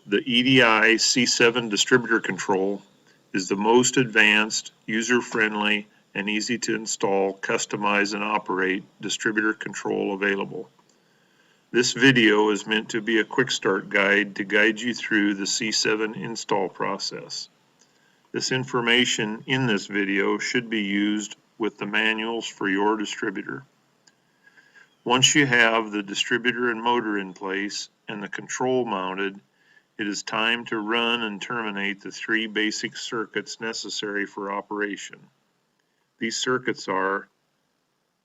The EDI-C7 distributor control is the most advanced, user-friendly, and easy to install, customize, and operate distributor control available. This video is meant to be a quick start guide to guide you through the C7 install process. This information in this video should be used with the manuals for your distributor. Once you have the distributor and motor in place and the control mounted, it is time to run and terminate the three basic circuits necessary for operation. These circuits are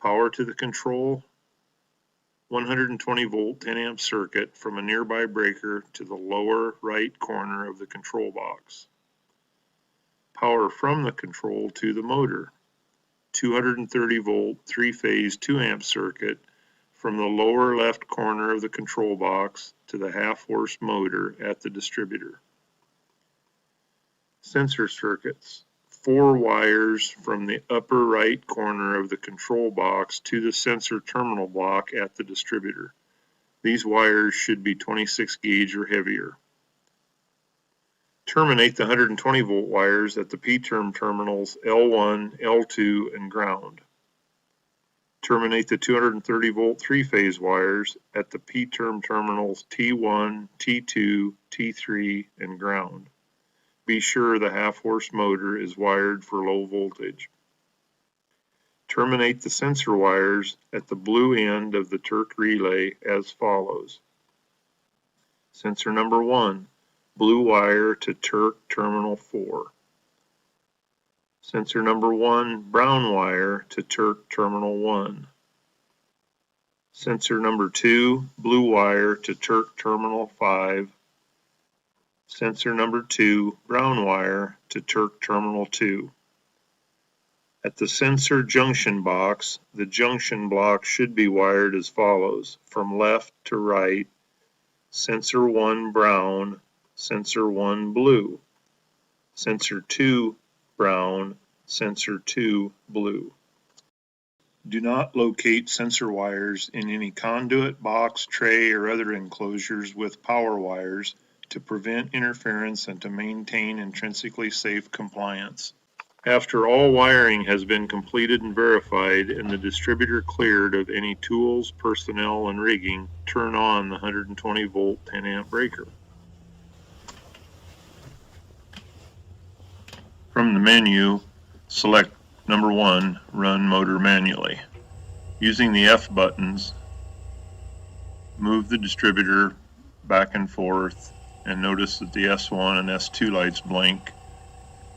power to the control, 120 volt 10 amp circuit from a nearby breaker to the lower right corner of the control box. Power from the control to the motor, 230 volt 3-phase 2 amp circuit from the lower left corner of the control box to the half-horse motor at the distributor. Sensor circuits, 4 wires from the upper right corner of the control box to the sensor terminal block at the distributor. These wires should be 26 gauge or heavier. Terminate the 120 volt wires at the P-term terminals L1, L2, and ground. Terminate the 230 volt 3-phase wires at the P-term terminals T1, T2, T3, and ground. Be sure the half-horse motor is wired for low voltage. Terminate the sensor wires at the blue end of the Turk relay as follows. Sensor number 1, blue wire to Turk terminal 4. Sensor number 1, brown wire to Turk terminal 1. Sensor number 2, blue wire to Turk terminal 5. Sensor number 2, brown wire to Turk terminal 2. At the sensor junction box, the junction block should be wired as follows, from left to right, sensor 1 brown, sensor 1 blue, sensor 2 brown, sensor 2 blue. Do not locate sensor wires in any conduit, box, tray, or other enclosures with power wires to prevent interference and to maintain intrinsically safe compliance. After all wiring has been completed and verified and the distributor cleared of any tools, personnel, and rigging, turn on the 120 volt 10 amp breaker. From the menu, select number 1, Run Motor Manually. Using the F buttons, move the distributor back and forth and notice that the S1 and S2 lights blink,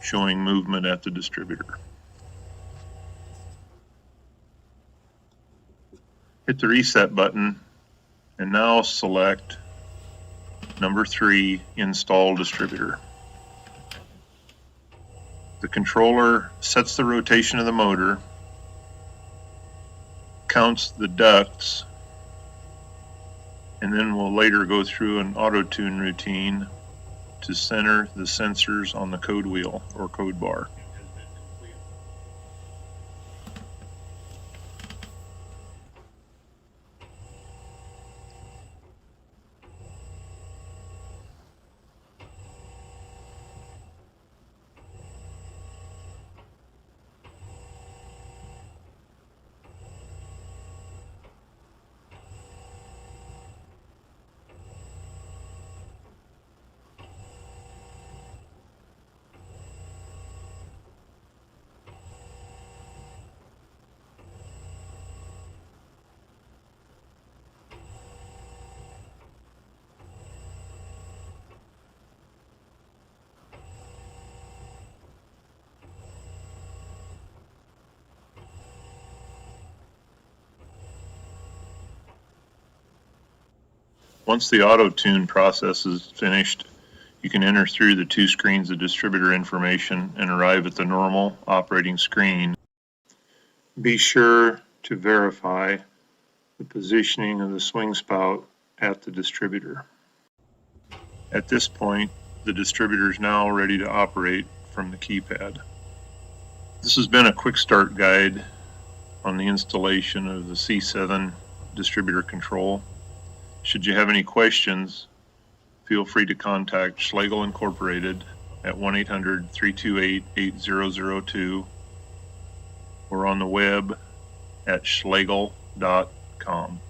showing movement at the distributor. Hit the reset button and now select number 3, Install Distributor. The controller sets the rotation of the motor, counts the ducts, and then will later go through an auto-tune routine to center the sensors on the code wheel or code bar. Once the auto-tune process is finished, you can enter through the 2 screens of distributor information and arrive at the normal operating screen. Be sure to verify the positioning of the swing spout at the distributor. At this point, the distributor is now ready to operate from the keypad. This has been a quick start guide on the installation of the C7 distributor control. Should you have any questions, feel free to contact Schlegel Incorporated at 1-800-328-8002 or on the web at schlegel.com.